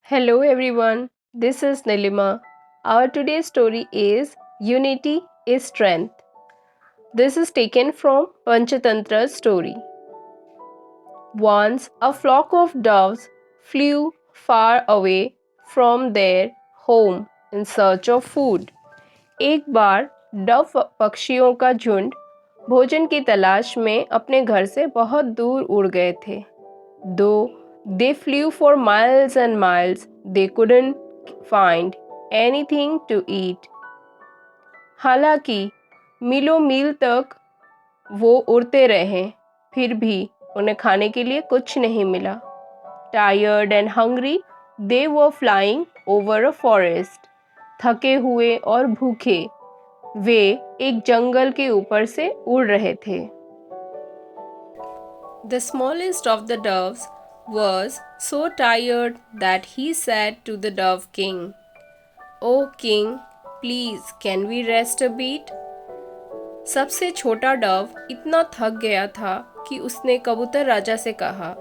Hello everyone, this is Nilima. Our today's story is Unity is Strength. This is taken from Panchatantra's story. Once a flock of doves flew far away from their home in search of food. एक बार Dove पक्षियों का झुंड भोजन की तलाश में अपने घर से बहुत दूर उड़ गए थे. Though they flew for miles and miles, they couldn't find anything to eat. हालांकि मीलों मील तक वो उड़ते रहे, फिर भी उन्हें खाने के लिए कुछ नहीं मिला. Tired and hungry, they were flying over a forest. थके हुए और भूखे वे एक जंगल के ऊपर से उड़ रहे थे. The smallest of the doves was so tired that he said to the dove king, "Oh king, please can we rest a bit?" सबसे छोटा डव इतना थक गया था कि उसने कबूतर राजा से कहा,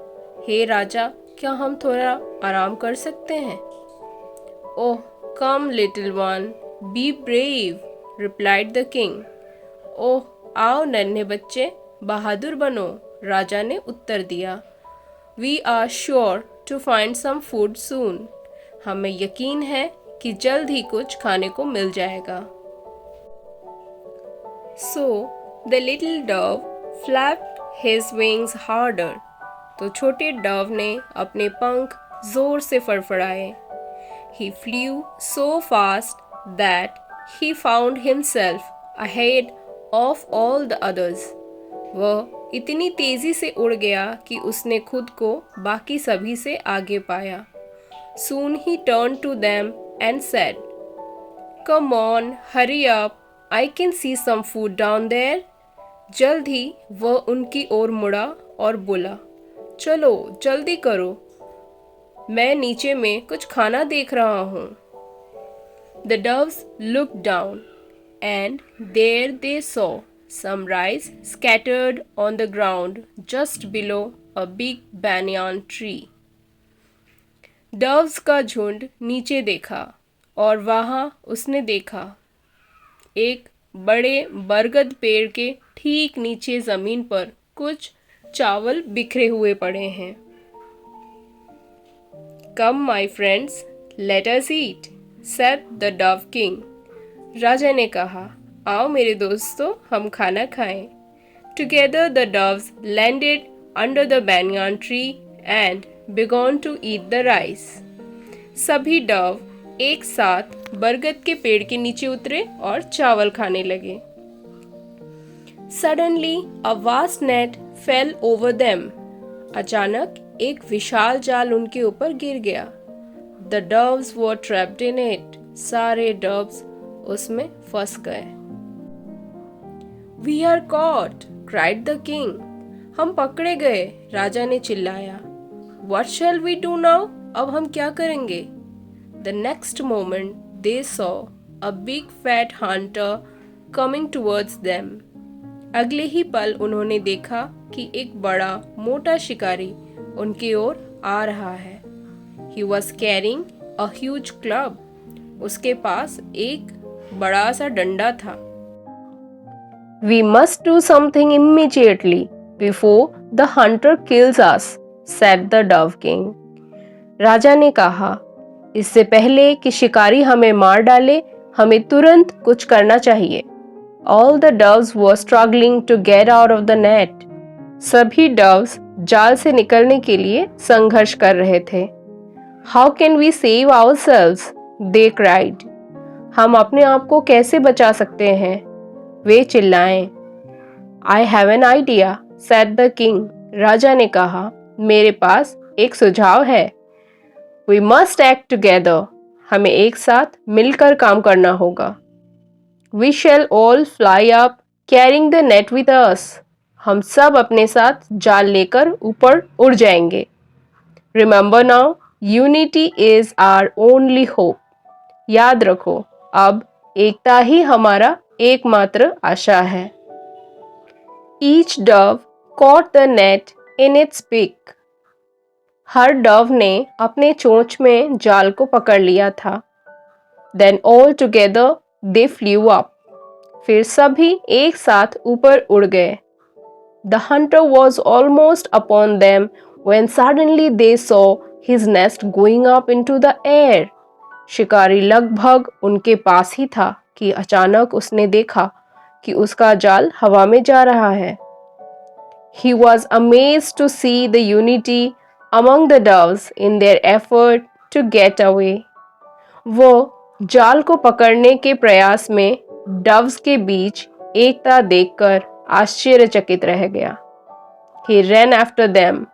हे राजा, क्या हम थोड़ा आराम कर सकते हैं? ओह, come little one, be brave, replied the king. ओह, आओ नन्हे बच्चे, बहादुर बनो, राजा ने उत्तर दिया. We are sure to find some food soon. हमें यकीन है कि जल्द ही कुछ खाने को मिल जाएगा. So the little dove flapped his wings harder. तो छोटे डव ने अपने पंख जोर से फड़फड़ाए. He flew so fast that he found himself ahead of all the others. वह इतनी तेजी से उड़ गया कि उसने खुद को बाकी सभी से आगे पाया. Soon he turned to them and said, "Come on, hurry up. I can see some food down there." जल्द ही वह उनकी ओर मुड़ा और बोला, चलो जल्दी करो, मैं नीचे में कुछ खाना देख रहा हूँ. The doves looked down, and there they saw some rice scattered on the ground just below a big banyan tree. Doves का झुंड नीचे देखा और वहाँ उसने देखा एक बड़े बरगद पेड़ के ठीक नीचे जमीन पर कुछ चावल बिखरे हुए पड़े हैं. Come my friends, let us eat, said the dove king. राजा ने कहा, आओ मेरे दोस्तों, हम खाना खाएं. Together the doves landed under the banyan tree and began to eat the rice. सभी डव एक साथ बरगद के पेड़ के नीचे उतरे और चावल खाने लगे. Suddenly a vast net fell over them. अचानक एक विशाल जाल उनके ऊपर गिर गया. The doves were trapped in it. सारे doves उसमें फंस गए. We are caught, cried the king. हम पकड़े गए, राजा ने चिल्लाया. What shall we do now? अब हम क्या करेंगे? The next moment they saw a big fat hunter coming towards them. अगले ही पल उन्होंने देखा कि एक बड़ा मोटा शिकारी उनकी ओर आ रहा है. He was carrying a huge club. उसके पास एक बड़ा सा डंडा था. We must do something immediately before the hunter kills us, said the dove king. राजा ने कहा, इससे पहले कि शिकारी हमें मार डाले, हमें तुरंत कुछ करना चाहिए. All the doves were struggling to get out of the net. सभी doves जाल से निकलने के लिए संघर्ष कर रहे थे. How can we save ourselves? They cried. हम अपने आप को कैसे बचा सकते हैं? वे चिल्लाएं. I have an idea, said the king. राजा ने कहा, मेरे पास एक सुझाव है. We must act together. हमें एक साथ मिलकर काम करना होगा. We shall all fly up, carrying the net with us. हम सब अपने साथ जाल लेकर ऊपर उड़ जाएंगे. Remember now, unity is our only hope. याद रखो, अब एकता ही हमारा एकमात्र आशा है. Each dove caught the net in its beak. Her Dove ने अपने चोंच में जाल को पकड़ लिया था। Then all together they flew up. फिर सभी एक साथ ऊपर उड़ गए। The hunter was almost upon them when suddenly they saw his nest going up into the air. शिकारी लगभग उनके पास ही था कि अचानक उसने देखा कि उसका जाल हवा में जा रहा है। He was amazed to see the unity among the doves in their effort to get away. वो जाल को पकड़ने के प्रयास में डव्स के बीच एकता देखकर आश्चर्यचकित रह गया। He ran after them,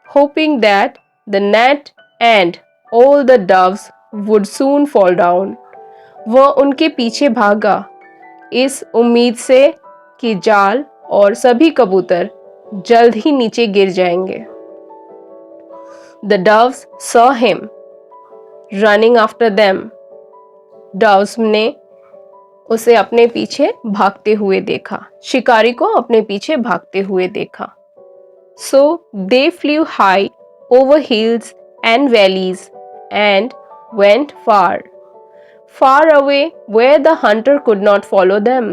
hoping that the net and all the doves would soon fall down. वह उनके पीछे भागा, इस उम्मीद से कि जाल और सभी कबूतर जल्द ही नीचे गिर जाएंगे। The doves saw him running after them. Doves ने उसे अपने पीछे भागते हुए देखा, शिकारी को अपने पीछे भागते हुए देखा। So they flew high over hills and valleys and went far, far away where the hunter could not follow them.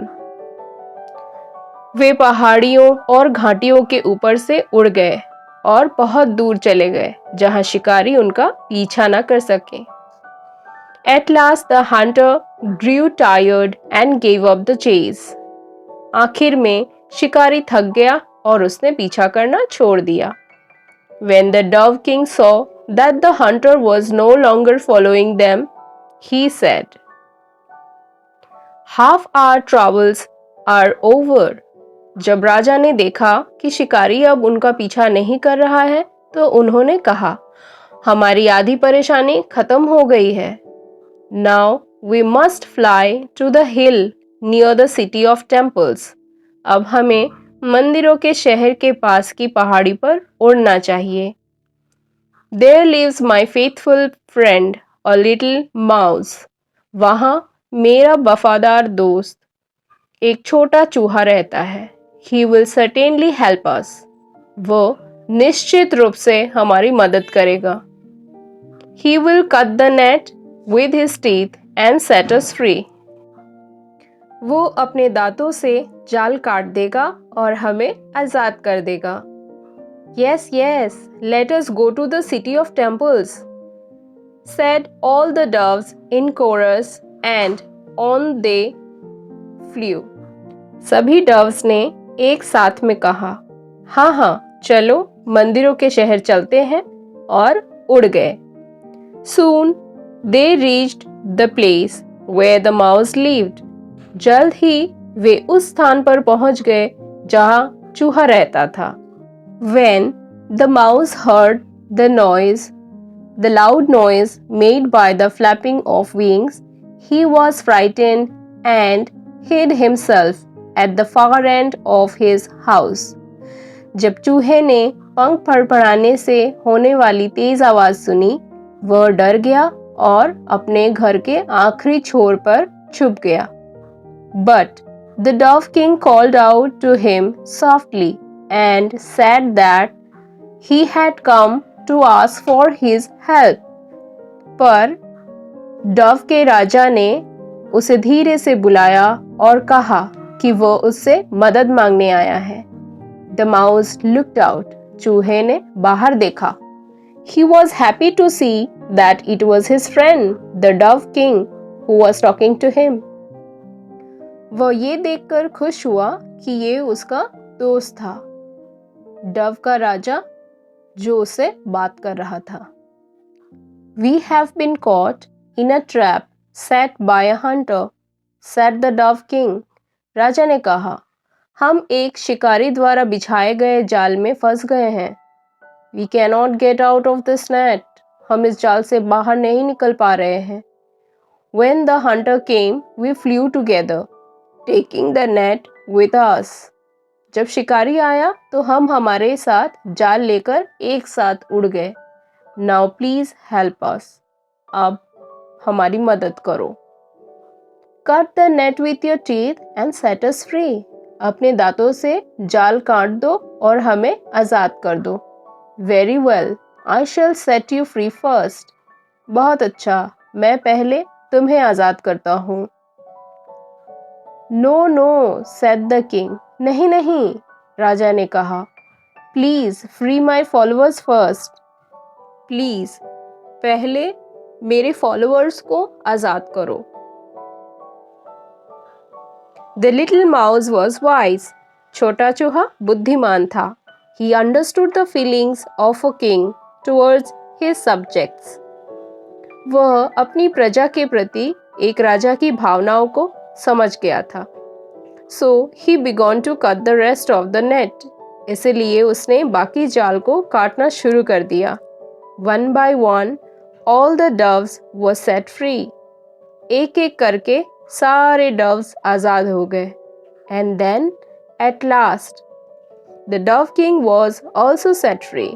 वे पहाड़ियों और घाटियों के ऊपर से उड़ गए और बहुत दूर चले गए जहां शिकारी उनका पीछा न कर सके। At last the hunter grew tired and gave up the chase. आखिर में शिकारी थक गया और उसने पीछा करना छोड़ दिया। When the Dove King saw that the hunter was no longer following them, he said, "Half our troubles are over." जब राजा ने देखा कि शिकारी अब उनका पीछा नहीं कर रहा है, तो उन्होंने कहा, हमारी आधी परेशानी खत्म हो गई है। Now we must fly to the hill near the city of temples. अब हमें मंदिरों के शहर के पास की पहाड़ी पर उड़ना चाहिए। There lives my faithful friend, a little mouse. वहाँ मेरा वफादार दोस्त एक छोटा चूहा रहता है। He will certainly help us. वो निश्चित रूप से हमारी मदद करेगा। He will cut the net with his teeth and set us free. वो अपने दांतों से जाल काट देगा और हमें आजाद कर देगा। Yes, yes, let us go to the city of temples, said all the doves in chorus, and on they flew. सभी डव्स ने एक साथ में कहा, हाँ हाँ चलो मंदिरों के शहर चलते हैं, और उड़ गए। Soon they reached the place where the mouse lived. जल्द ही वे उस स्थान पर पहुंच गए जहां चूहा रहता था। When the mouse heard the noise, the loud noise made by the flapping of wings, he was frightened and hid himself at the far end of his house. जब चूहे ने पंख फड़फड़ाने से होने वाली तेज आवाज सुनी, वह डर गया और अपने घर के आखिरी छोर पर छुप गया। But the Dove King called out to him softly and said that he had come to ask for his help. पर डव के राजा ने उसे धीरे से बुलाया और कहा कि वो उससे मदद मांगने आया है। The mouse looked out. चूहे ने बाहर देखा। He was happy to see that it was his friend, the Dove King, who was talking to him. वह ये देखकर खुश हुआ कि ये उसका दोस्त था, डव का राजा, जो उससे बात कर रहा था। We have been caught in a trap set by a hunter, said the Dove King. राजा ने कहा, हम एक शिकारी द्वारा बिछाए गए जाल में फंस गए हैं। We cannot get out of this net. हम इस जाल से बाहर नहीं निकल पा रहे हैं। When the hunter came, we flew together, taking the net with us. जब शिकारी आया तो हम हमारे साथ जाल लेकर एक साथ उड़ गए। Now please help us. अब हमारी मदद करो। Cut the net with your teeth and set us free. अपने दांतों से जाल काट दो और हमें आजाद कर दो। Very well, I shall set you free first. बहुत अच्छा, मैं पहले तुम्हें आज़ाद करता हूँ. No, no, said the king. नहीं नहीं, राजा ने कहा. Please free my followers first. Please, पहले मेरे followers को आज़ाद करो. The little mouse was wise. छोटा चूहा बुद्धिमान था. He understood the feelings of a king towards his subjects. वह अपनी प्रजा के प्रति एक राजा की भावनाओं को समझ गया था. So he began to cut the rest of the net. इसलिए उसने बाकी जाल को काटना शुरू कर दिया. One by one, all the doves were set free. एक एक करके सारे doves आज़ाद हो गए. And then, at last, the Dove King was also set free.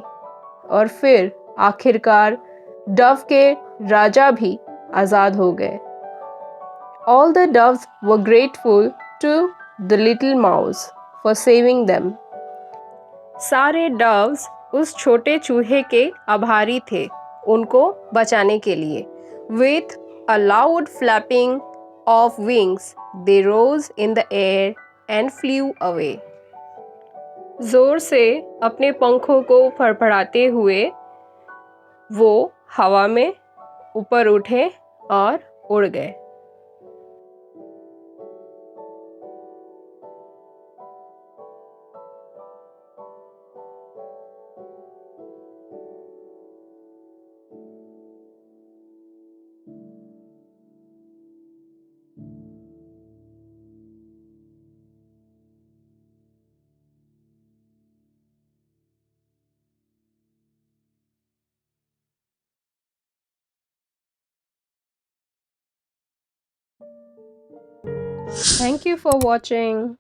और फिर आखिरकार डव के राजा भी आज़ाद हो गए. All the doves were grateful to the little mouse for saving them. सारे doves उस छोटे चूहे के आभारी थे उनको बचाने के लिए. With a loud flapping of wings, they rose in the air and flew away. जोर से अपने पंखों को फड़फड़ाते हुए वो हवा में ऊपर उठे और उड़ गए. Thank you for watching.